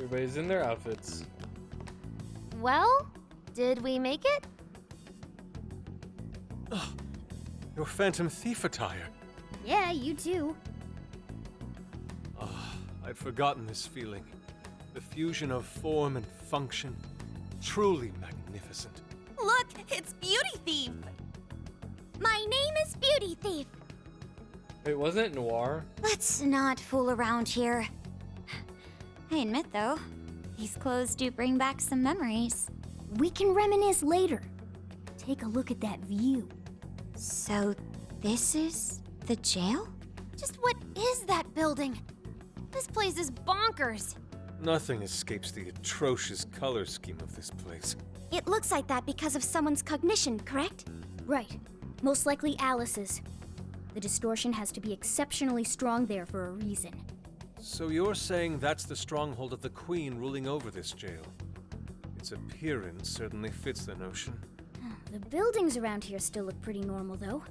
Everybody's in their outfits. Well, did we make it? Oh, your Phantom Thief attire. Yeah, you too. Ah, I'd forgotten this feeling. The fusion of form and function. Truly magnificent. Look, it's Beauty Thief! My name is Beauty Thief. Wait, wasn't it Noir? Let's not fool around here. I admit, though, these clothes do bring back some memories. We can reminisce later. Take a look at that view. So, this is the jail? Just what is that building? This place is bonkers. Nothing escapes the atrocious color scheme of this place. It looks like that because of someone's cognition, correct? Right. Most likely Alice's. The distortion has to be exceptionally strong there for a reason. So you're saying that's the stronghold of the Queen ruling over this jail? Its appearance certainly fits the notion. The buildings around here still look pretty normal, though.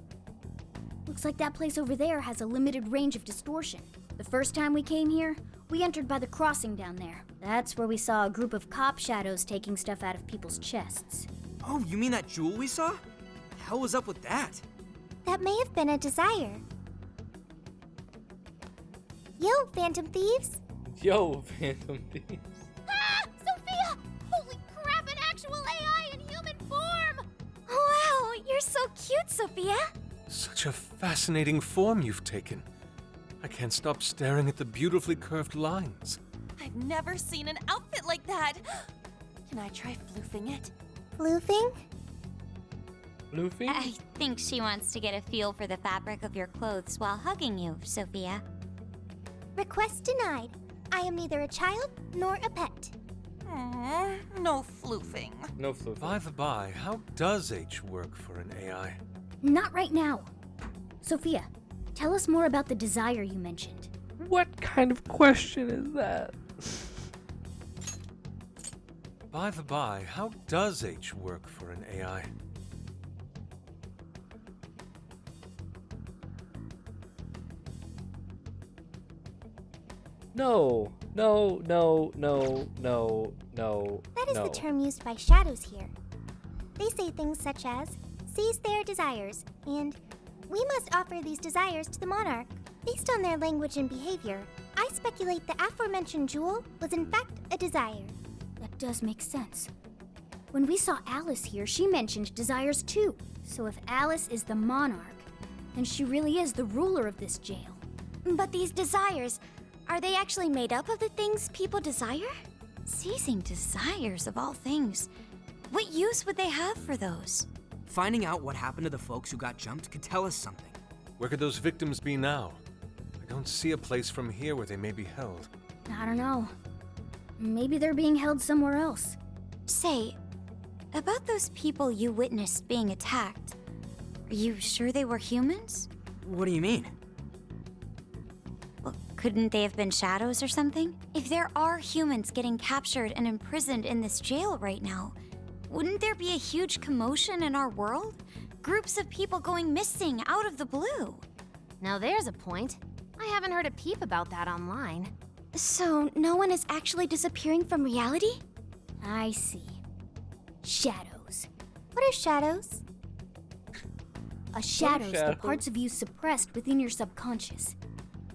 Looks like that place over there has a limited range of distortion. The first time we came here, we entered by the crossing down there. That's where we saw a group of cop shadows taking stuff out of people's chests. Oh, you mean that jewel we saw? The hell was up with that? That may have been a desire. Yo, Phantom Thieves! Yo, Phantom Thieves. Ah! Sophia! Holy crap, an actual AI in human form! Wow, you're so cute, Sophia! Such a fascinating form you've taken. I can't stop staring at the beautifully curved lines. I've never seen an outfit like that! Can I try floofing it? Floofing? Luffy? I think she wants to get a feel for the fabric of your clothes while hugging you, Sophia. Request denied. I am neither a child nor a pet. No floofing. No Fluffy. By the by, how does H work for an AI? Not right now. Sophia, tell us more about the desire you mentioned. What kind of question is that? By the by, how does H work for an AI? No. No, no, no, no, no. That is no. the term used by shadows here. They say things such as, seize their desires, and we must offer these desires to the monarch. Based on their language and behavior, I speculate the aforementioned jewel was in fact a desire. That does make sense. When we saw Alice here, she mentioned desires too. So if Alice is the monarch, then she really is the ruler of this jail. But these desires, are they actually made up of the things people desire? Seizing desires of all things. What use would they have for those? Finding out what happened to the folks who got jumped could tell us something. Where could those victims be now? I don't see a place from here where they may be held. I don't know. Maybe they're being held somewhere else. Say, about those people you witnessed being attacked, are you sure they were humans? What do you mean? Well, couldn't they have been shadows or something? If there are humans getting captured and imprisoned in this jail right now, wouldn't there be a huge commotion in our world? Groups of people going missing out of the blue. Now there's a point. I haven't heard a peep about that online. So, no one is actually disappearing from reality? I see. Shadows. What are shadows? A shadow's the shadows? parts of you suppressed within your subconscious.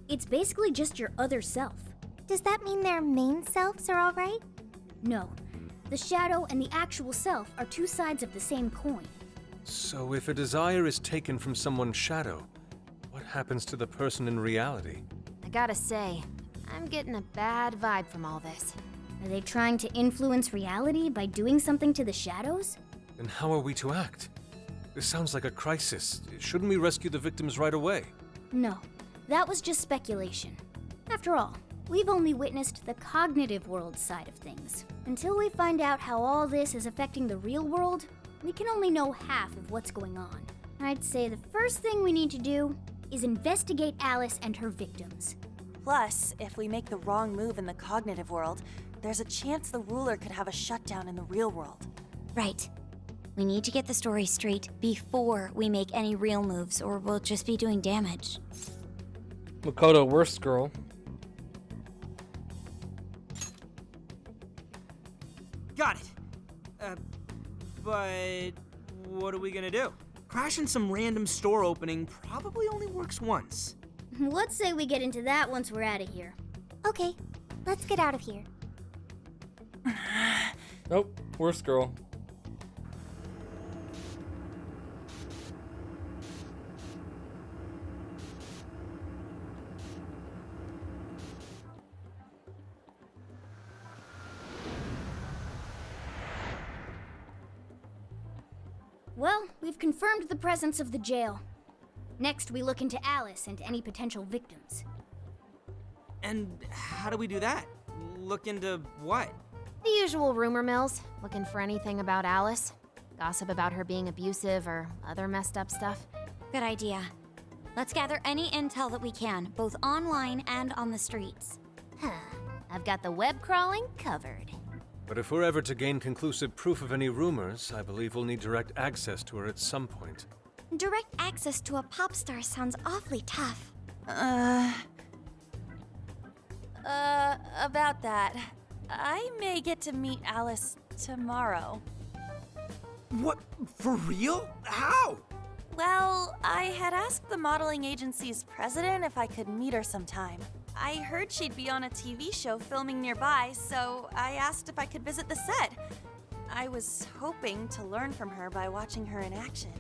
It's basically just your other self. Does that mean their main selves are alright? No. The shadow and the actual self are two sides of the same coin. So if a desire is taken from someone's shadow, what happens to the person in reality? I gotta say, I'm getting a bad vibe from all this. Are they trying to influence reality by doing something to the shadows? Then how are we to act? This sounds like a crisis. Shouldn't we rescue the victims right away? No, that was just speculation. After all, we've only witnessed the cognitive world side of things. Until we find out how all this is affecting the real world, we can only know half of what's going on. I'd say the first thing we need to do is investigate Alice and her victims. Plus, if we make the wrong move in the cognitive world, there's a chance the ruler could have a shutdown in the real world. Right. We need to get the story straight before we make any real moves, or we'll just be doing damage. Makoto, worst girl. got it. But what are we gonna do? Crashing some random store opening probably only works once. Let's say we get into that once we're out of here. Okay, let's get out of here. Nope. Worst girl. Well, we've confirmed the presence of the jail. Next, we look into Alice and any potential victims. And how do we do that? Look into what? The usual rumor mills, looking for anything about Alice. Gossip about her being abusive or other messed up stuff. Good idea. Let's gather any intel that we can, both online and on the streets. I've got the web crawling covered. But if we're ever to gain conclusive proof of any rumors, I believe we'll need direct access to her at some point. Direct access to a pop star sounds awfully tough. About that. I may get to meet Alice tomorrow. What? For real? How? Well, I had asked the modeling agency's president if I could meet her sometime. I heard she'd be on a TV show filming nearby, so I asked if I could visit the set. I was hoping to learn from her by watching her in action.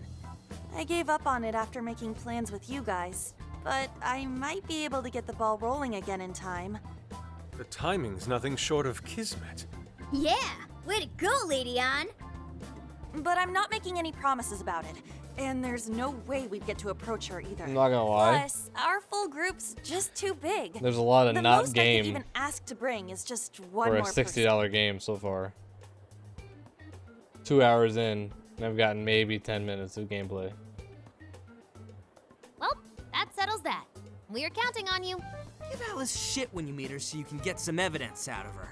I gave up on it after making plans with you guys, but I might be able to get the ball rolling again in time. The timing's nothing short of kismet. Yeah! Way to go, Lady Ann! But I'm not making any promises about it, and there's no way we'd get to approach her either. I'm not gonna lie. Plus, our full group's just too big. There's a lot of the not most I game could even ask to bring is just one for a more $60 game so far. 2 hours in, and I've gotten maybe 10 minutes of gameplay. Well, that settles that. We're counting on you. Give Alice shit when you meet her so you can get some evidence out of her.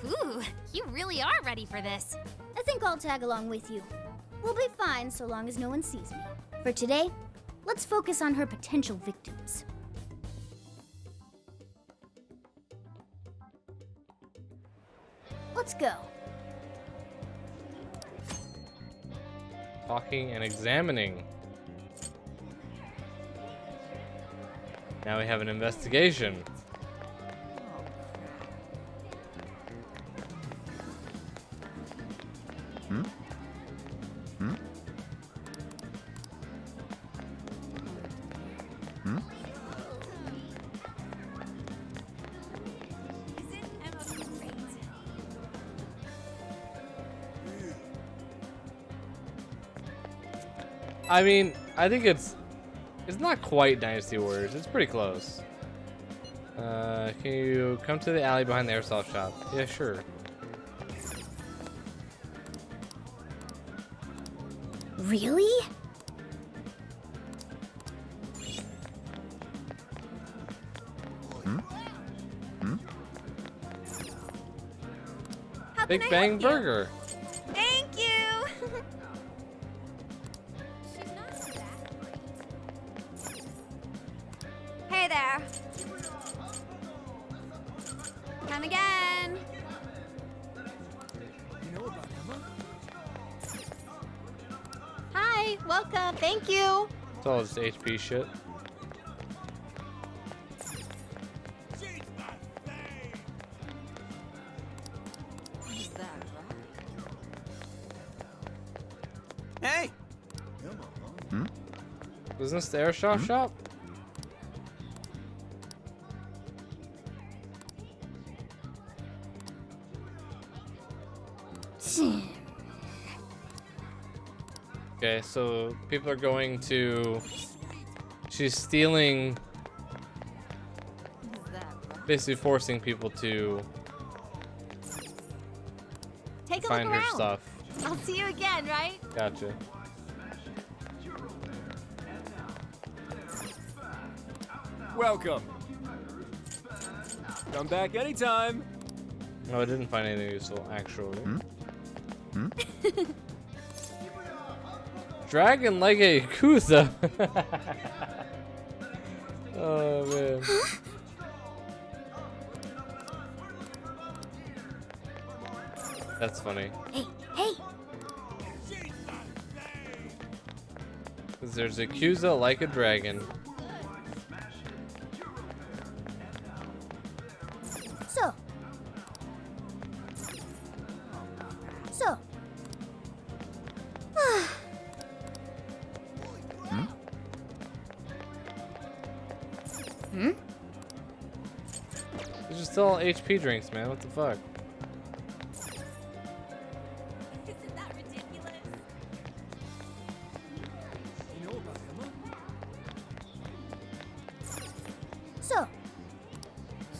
Ooh, you really are ready for this. I think I'll tag along with you. We'll be fine so long as no one sees me. For today, let's focus on her potential victims. Let's go. Talking and examining. Now we have an investigation. I mean, I think it's not quite Dynasty Warriors. It's pretty close. Can you come to the alley behind the airsoft shop? Yeah, sure. Really? Big Bang Burger. Thank you! Hey there. Come again. Hi, welcome. Thank you. It's all just HP shit. Hey! Isn't this the airsoft shop? Okay, so people are going to... She's stealing... Basically forcing people to Take a find look her around. stuff. I'll see you again, right? Gotcha. Welcome. Come back anytime. No, I didn't find anything useful, actually. Dragon like a Yakuza. Oh, man. That's funny. Hey, hey! 'Cause there's Yakuza like a dragon. So. So. Hmm? These are still HP drinks, man. What the fuck? Isn't that ridiculous? You know about Emma? So.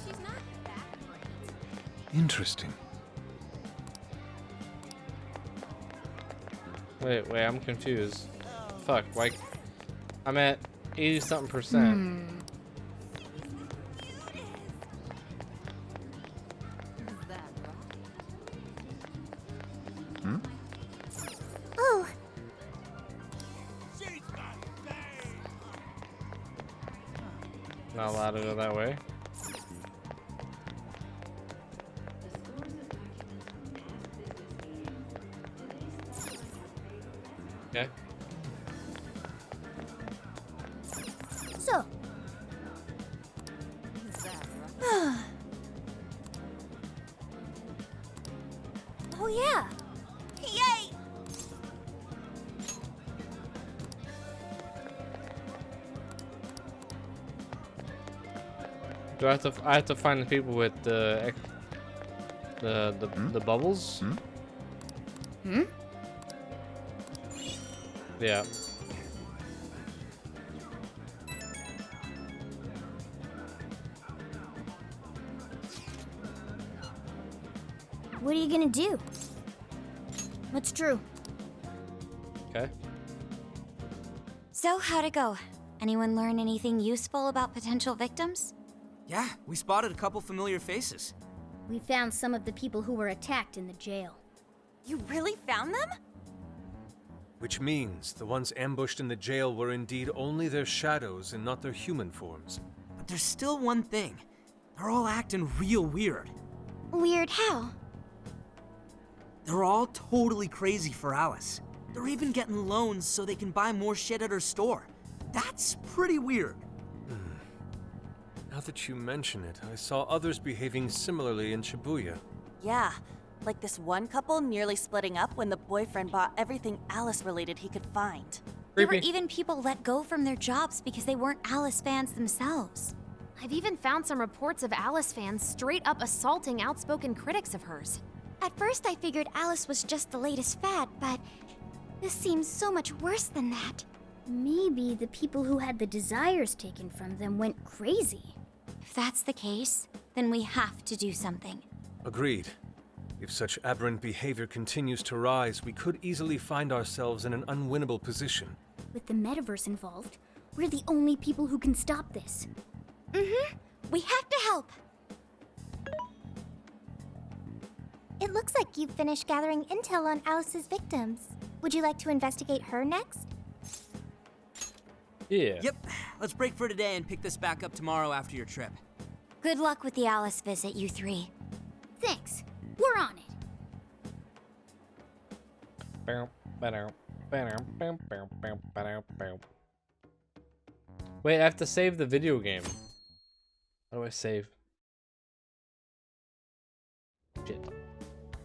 She's not that great. Interesting. Wait, I'm confused. Fuck, why? I'm at 80-something%. Oh, Not allowed to go that way. Okay. So. Oh, yeah. Yay! Do I have to find the people with the bubbles? Hmm? Yeah. What are you gonna do? What's true? Okay. So, how'd it go? Anyone learn anything useful about potential victims? Yeah, we spotted a couple familiar faces. We found some of the people who were attacked in the jail. You really found them? Which means the ones ambushed in the jail were indeed only their shadows and not their human forms. But there's still one thing. They're all acting real weird. weird how? They're all totally crazy for Alice. They're even getting loans so they can buy more shit at her store. That's pretty weird. Now that you mention it, I saw others behaving similarly in Shibuya. Yeah, like this one couple nearly splitting up when the boyfriend bought everything Alice-related he could find. There were Creepy. even people let go from their jobs because they weren't Alice fans themselves. I've even found some reports of Alice fans straight up assaulting outspoken critics of hers. At first I figured Alice was just the latest fad, but this seems so much worse than that. Maybe the people who had the desires taken from them went crazy. If that's the case, then we have to do something. Agreed. If such aberrant behavior continues to rise, we could easily find ourselves in an unwinnable position. With the metaverse involved, we're the only people who can stop this. We have to help! It looks like you've finished gathering intel on Alice's victims. Would you like to investigate her next? Yeah. Yep, let's break for today and pick this back up tomorrow after your trip. Good luck with the Alice visit, you three. Thanks. We're on it. Wait, I have to save the video game. How do I save? Shit.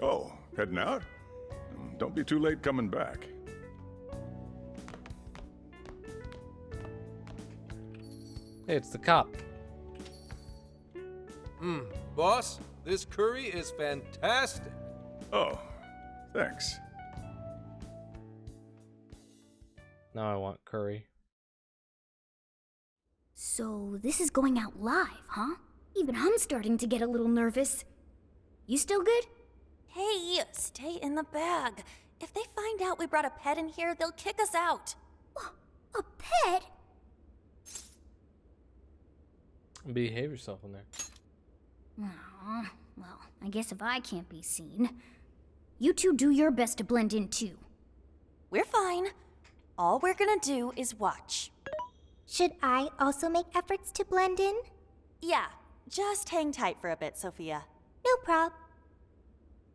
Oh, heading out? Don't be too late coming back. Hey, it's the cop. Boss, this curry is fantastic. Oh, thanks. Now I want curry. So this is going out live, huh? Even I'm starting to get a little nervous. You still good? Hey, stay in the bag. If they find out we brought a pet in here, they'll kick us out. A pet? Behave yourself in there. Aw, well, I guess if I can't be seen, you two do your best to blend in too. We're fine. All we're gonna do is watch. Should I also make efforts to blend in? Yeah, just hang tight for a bit, Sophia. No prob.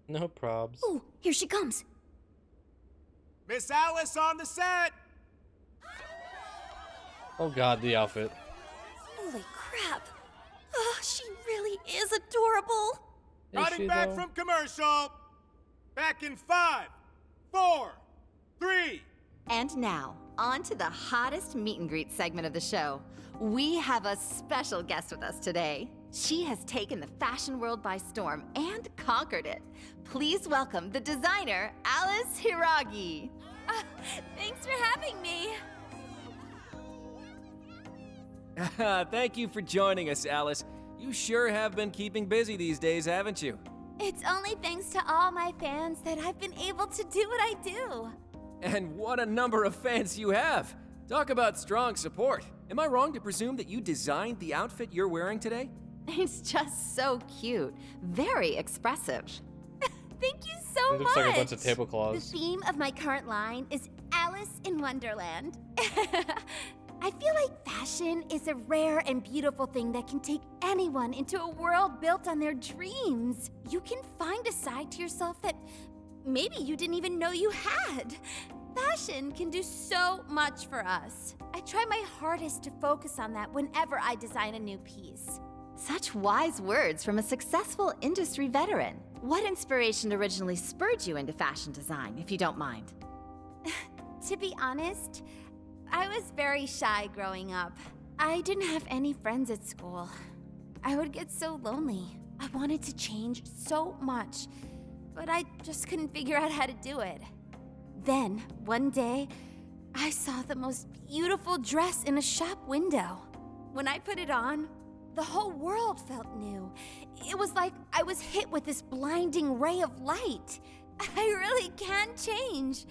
No probs. Oh, here she comes. Miss Alice on the set! Oh god, the outfit. Holy crap. Oh, she really is adorable. Is Cutting she, back though? from commercial. Back in 5, 4, 3. And now, on to the hottest meet and greet segment of the show. We have a special guest with us today. She has taken the fashion world by storm and conquered it. Please welcome the designer, Alice Hiragi. Thanks for having me. Thank you for joining us, Alice. You sure have been keeping busy these days, haven't you? It's only thanks to all my fans that I've been able to do what I do. And what a number of fans you have! Talk about strong support. Am I wrong to presume that you designed the outfit you're wearing today? It's just so cute. Very expressive. Thank you so It much. looks like a bunch of The tablecloths. theme of my current line is Alice in Wonderland. I feel like fashion is a rare and beautiful thing that can take anyone into a world built on their dreams. You can find a side to yourself that maybe you didn't even know you had. Fashion can do so much for us. I try my hardest to focus on that whenever I design a new piece. Such wise words from a successful industry veteran. What inspiration originally spurred you into fashion design, if you don't mind? To be honest, I was very shy growing up. I didn't have any friends at school. I would get so lonely. I wanted to change so much, but I just couldn't figure out how to do it. Then, one day, I saw the most beautiful dress in a shop window. When I put it on, the whole world felt new. It was like I was hit with this blinding ray of light. I really can change.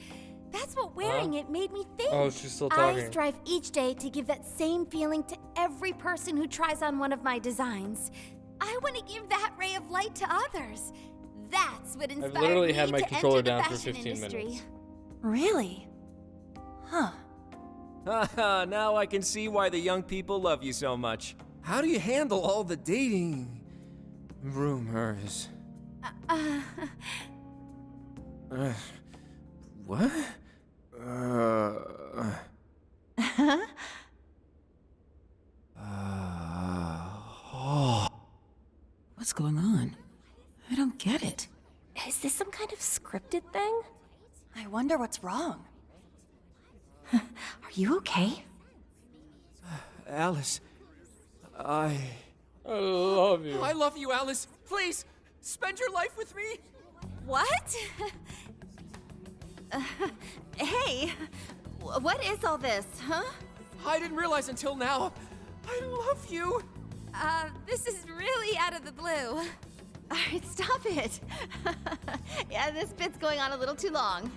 That's what wearing it made me think. Oh, she's still I talking. strive each day to give that same feeling to every person who tries on one of my designs. I want to give that ray of light to others. That's what inspired literally me had my to controller enter the down for fashion 15 industry. minutes. Really? Huh. Haha, now I can see why the young people love you so much. How do you handle all the dating rumors? What? What's going on? I don't get it. Is this some kind of scripted thing? I wonder what's wrong. Are you okay? Alice, I love you. I love you, Alice. Please, spend your life with me. What? Hey, what is all this, huh? I didn't realize until now. I love you. This is really out of the blue. All right, stop it. Yeah, this bit's going on a little too long.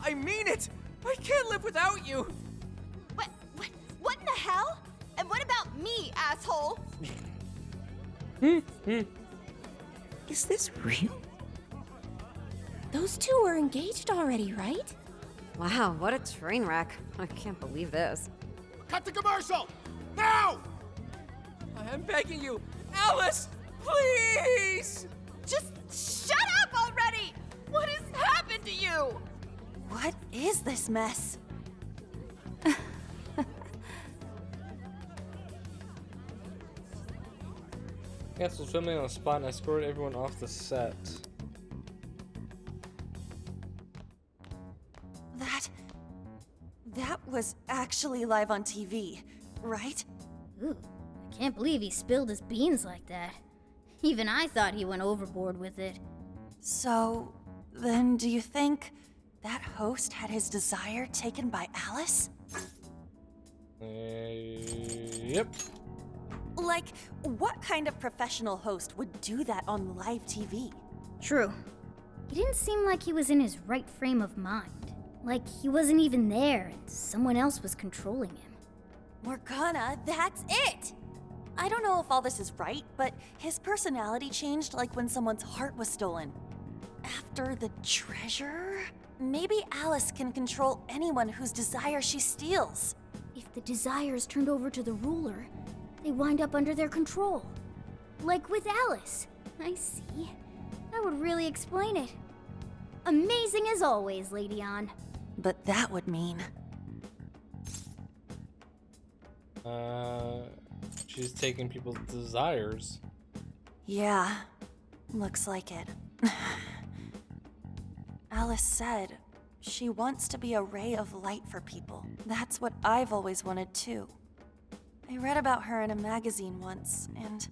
I mean it. I can't live without you. What in the hell? And what about me, asshole? Is this real? Those two were engaged already, right? Wow, what a train wreck. I can't believe this. Cut the commercial! Now! I'm begging you, Alice, please! Just shut up already! What has happened to you? What is this mess? Canceled filming on the spot and I escorted everyone off the set. That was actually live on TV, right? Ooh, I can't believe he spilled his beans like that. Even I thought he went overboard with it. So, then do you think that host had his desire taken by Alice? Yep. Like, what kind of professional host would do that on live TV? True. He didn't seem like he was in his right frame of mind. Like he wasn't even there and someone else was controlling him. Morgana, that's it! I don't know if all this is right, but his personality changed like when someone's heart was stolen. After the treasure? Maybe Alice can control anyone whose desire she steals. If the desire is turned over to the ruler, they wind up under their control. Like with Alice. I see. That would really explain it. Amazing as always, Lady An. But that would mean... She's taking people's desires. Yeah, looks like it. Alice said she wants to be a ray of light for people. That's what I've always wanted too. I read about her in a magazine once, and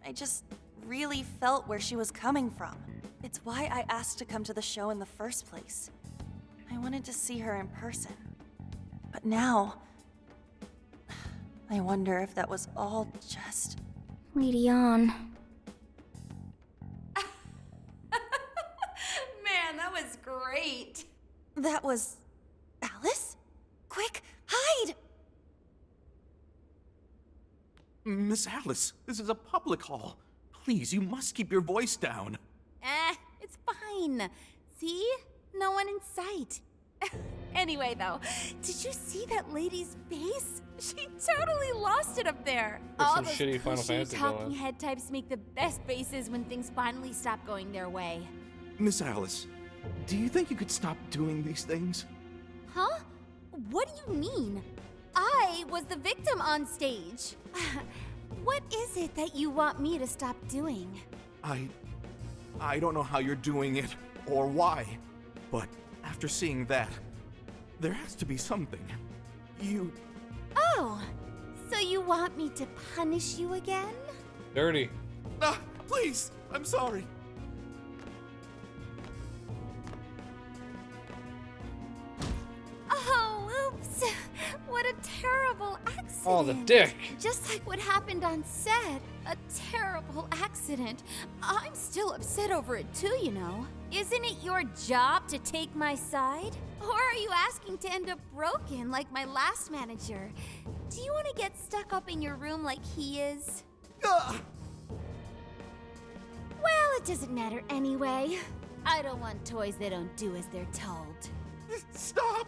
I just really felt where she was coming from. It's why I asked to come to the show in the first place. I wanted to see her in person. But now, I wonder if that was all just... Lady An. Man, that was great. That was... Alice? Quick, hide! Miss Alice, this is a public hall. Please, you must keep your voice down. It's fine. See? No one in sight. Anyway, though, did you see that lady's face? She totally lost it up there. There's All some those shitty Final pushy Fantasy talking villains. head types make the best faces when things finally stop going their way. Miss Alice, do you think you could stop doing these things? Huh? What do you mean? I was the victim on stage. What is it that you want me to stop doing? I don't know how you're doing it or why, but after seeing that, there has to be something. Oh, so you want me to punish you again? Dirty. Please, I'm sorry. Oh, oops. What a terrible accident. Oh, the dick. Just like what happened on set. A terrible accident. I'm still upset over it too, you know. Isn't it your job to take my side? Or are you asking to end up broken like my last manager? Do you want to get stuck up in your room like he is? Well, it doesn't matter anyway. I don't want toys that don't do as they're told. Stop!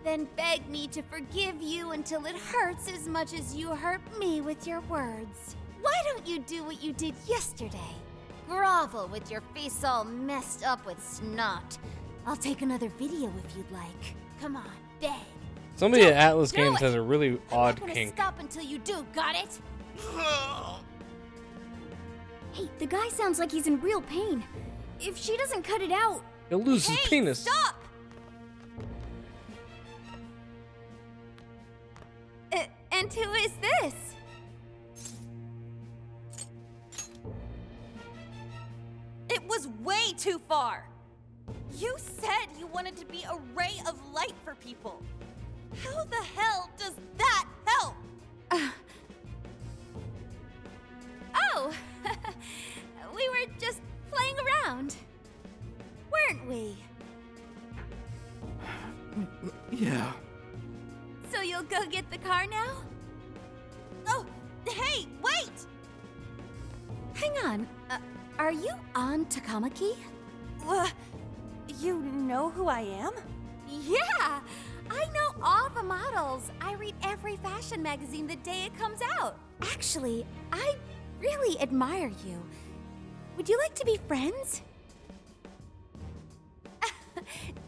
Then beg me to forgive you until it hurts as much as you hurt me with your words. Why don't you do what you did yesterday? Grovel with your face all messed up with snot. I'll take another video if you'd like. Come on, beg. Somebody Don't at Atlus do Games it. has a really I'm odd not gonna kink. stop until you do, got it? Hey, the guy sounds like he's in real pain. If she doesn't cut it out... He'll lose his penis. Stop! And who is this? It was way too far! You said you wanted to be a ray of light for people. How the hell does that help? Oh! We were just playing around. Weren't we? Yeah. So you'll go get the car now? Oh, hey, wait! Hang on. Are you on Takamaki? You know who I am? Yeah! I know all the models. I read every fashion magazine the day it comes out. Actually, I really admire you. Would you like to be friends?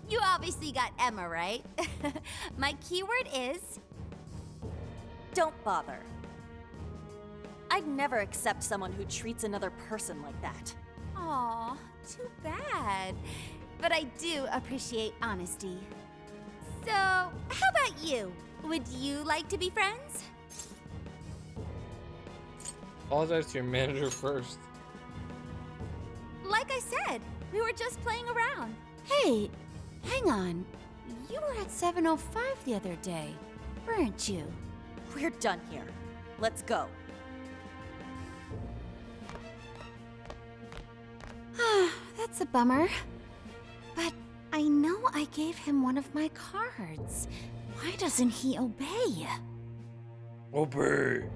You obviously got Emma, right? My keyword is... Don't bother. I'd never accept someone who treats another person like that. Aw, too bad. But I do appreciate honesty. So, how about you? Would you like to be friends? Apologize to your manager first. Like I said, we were just playing around. Hey, hang on. You were at 7:05 the other day, weren't you? We're done here. Let's go. That's a bummer. But I know I gave him one of my cards. Why doesn't he obey? Obey.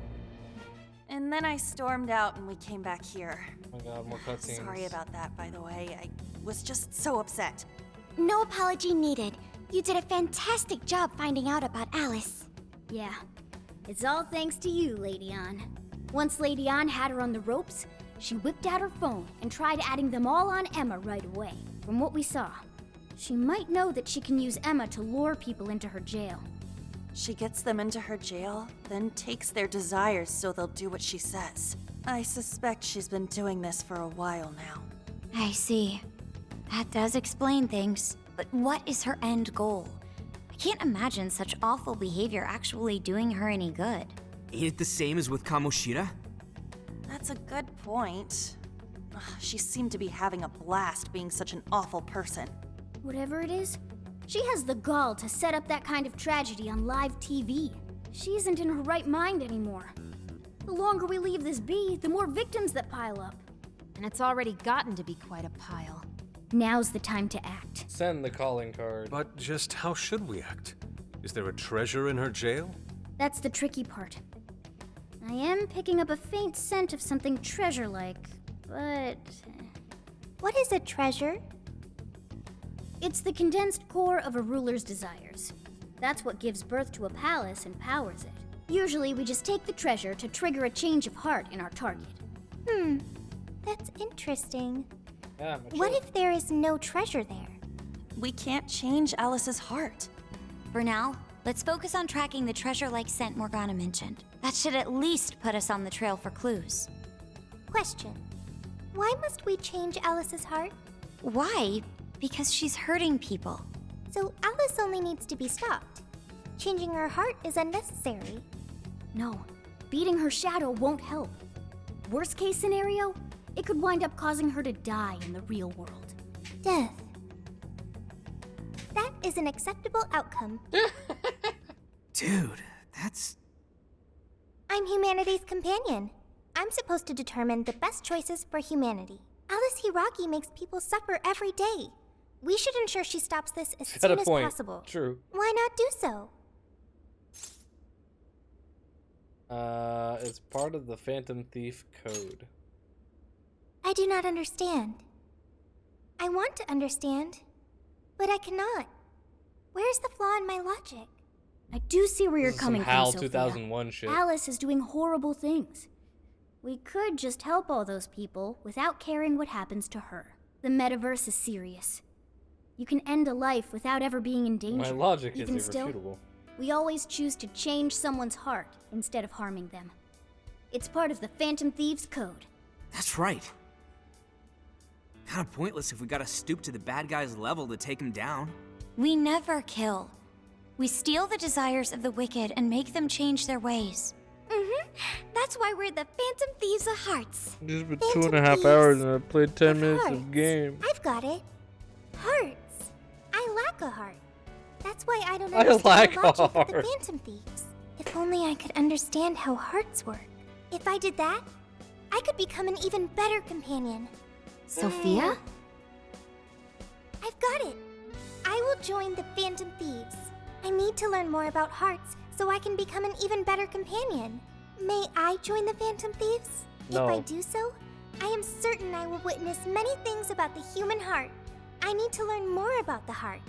And then I stormed out and we came back here. Oh my god, more cutscenes. Sorry about that, by the way. I was just so upset. No apology needed. You did a fantastic job finding out about Alice. Yeah, it's all thanks to you, Lady An. Once Lady An had her on the ropes, She whipped out her phone and tried adding them all on Emma right away. From what we saw, she might know that she can use Emma to lure people into her jail. She gets them into her jail, then takes their desires so they'll do what she says. I suspect she's been doing this for a while now. I see. That does explain things. But what is her end goal? I can't imagine such awful behavior actually doing her any good. Ain't it the same as with Kamoshida? That's a good point. Ugh, she seemed to be having a blast being such an awful person. Whatever it is, she has the gall to set up that kind of tragedy on live TV. She isn't in her right mind anymore. The longer we leave this be, the more victims that pile up. And it's already gotten to be quite a pile. Now's the time to act. Send the calling card. But just how should we act? Is there a treasure in her jail? That's the tricky part. I am picking up a faint scent of something treasure-like, but... What is a treasure? It's the condensed core of a ruler's desires. That's what gives birth to a palace and powers it. Usually we just take the treasure to trigger a change of heart in our target. That's interesting. Yeah, What if there is no treasure there? We can't change Alice's heart. For now, let's focus on tracking the treasure-like scent Morgana mentioned. That should at least put us on the trail for clues. Question. Why must we change Alice's heart? Why? Because she's hurting people. So Alice only needs to be stopped. Changing her heart is unnecessary. No, beating her shadow won't help. Worst case scenario, it could wind up causing her to die in the real world. Death. That is an acceptable outcome. Dude, that's... I'm humanity's companion. I'm supposed to determine the best choices for humanity. Alice Hiragi makes people suffer every day. We should ensure she stops this as soon as possible. True. Why not do so? It's part of the Phantom Thief code. I do not understand. I want to understand, but I cannot. Where's the flaw in my logic? I do see where you're coming from, HAL Sophia. 2001 shit. Alice is doing horrible things. We could just help all those people without caring what happens to her. The metaverse is serious. You can end a life without ever being in danger. My logic Even is still, irrefutable. we always choose to change someone's heart instead of harming them. It's part of the Phantom Thieves code. That's right. Kinda pointless if we gotta stoop to the bad guy's level to take him down. We never kill. We steal the desires of the wicked and make them change their ways. That's why we're the Phantom Thieves of Hearts. It's been Phantom 2.5 Thieves hours and I played 10 of minutes hearts. of game. I've got it. Hearts. I lack a heart. That's why I don't I understand lack the a logic of the heart. Phantom Thieves. If only I could understand how hearts work. If I did that, I could become an even better companion. Sophia? I've got it. I will join the Phantom Thieves. I need to learn more about hearts so I can become an even better companion. May I join the Phantom Thieves? No. If I do so, I am certain I will witness many things about the human heart. I need to learn more about the heart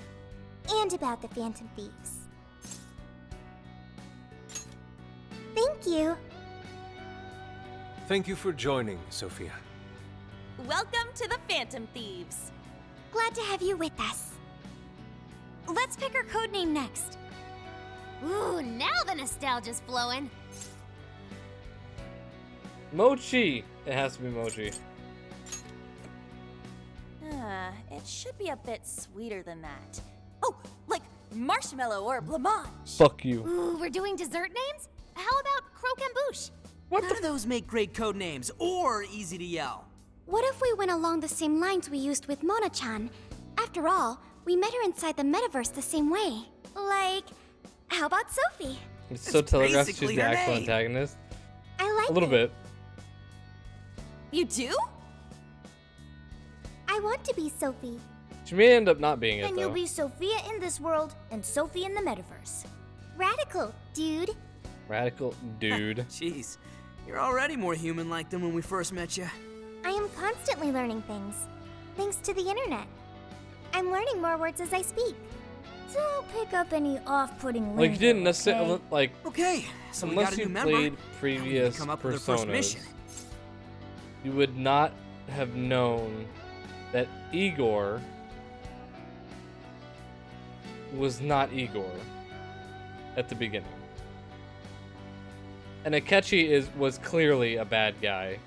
and about the Phantom Thieves. Thank you. Thank you for joining, Sophia. Welcome to the Phantom Thieves. Glad to have you with us. Let's pick our codename next. Ooh, now the nostalgia's flowing. Mochi! It has to be Mochi. It should be a bit sweeter than that. Oh, like marshmallow or blancmange. Fuck you. Ooh, we're doing dessert names? How about croquembouche? None of those make great code names or easy to yell. What if we went along the same lines we used with Mona-chan? After all, we met her inside the metaverse the same way. Like, how about Sophie? It's so telegraphed she's basically the her actual name. antagonist. I like A little it. bit. You do? I want to be Sophie. She may end up not being it, And you'll though. be Sophia in this world and Sophie in the metaverse. Radical, dude. Radical dude. Jeez, you're already more human-like than when we first met you. I am constantly learning things, thanks to the internet. I'm learning more words as I speak. Don't pick up any off-putting Like, you didn't lingo, necessarily, okay? like, Okay, so we unless got a you new member. played Now we previous can come up with our first personas, mission. you would not have known that Igor was not Igor at the beginning. And Akechi was clearly a bad guy.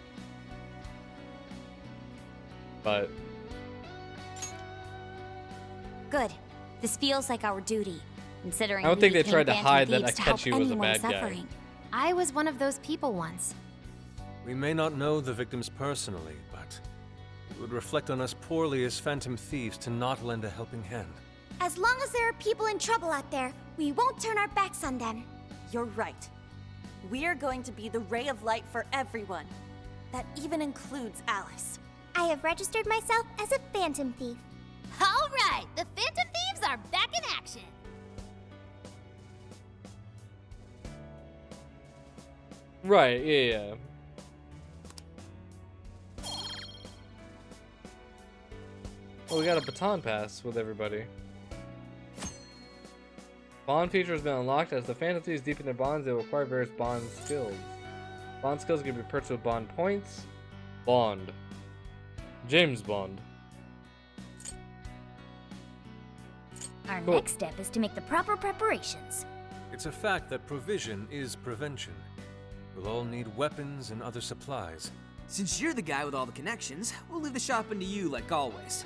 But Good. This feels like our duty, considering I don't think we they tried to became hide Phantom that Thieves to help Akechi was a anyone bad guy. suffering. I was one of those people once. We may not know the victims personally, but it would reflect on us poorly as Phantom Thieves to not lend a helping hand. As long as there are people in trouble out there, we won't turn our backs on them. You're right. We're going to be the ray of light for everyone. That even includes Alice. I have registered myself as a Phantom Thief. All right, the Phantom Thieves are back in action. Right, yeah. Oh, we got a baton pass with everybody. Bond feature has been unlocked. As the Phantom Thieves deepen their bonds, they will acquire various bond skills. Bond skills can be purchased with bond points. Bond. James Bond. Our Cool. next step is to make the proper preparations. It's a fact that provision is prevention. We'll all need weapons and other supplies. Since you're the guy with all the connections, we'll leave the shopping to you like always.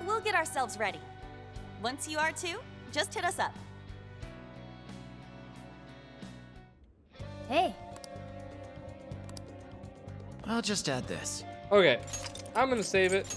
We'll get ourselves ready. Once you are too, just hit us up. Hey, I'll just add this. Okay, I'm gonna save it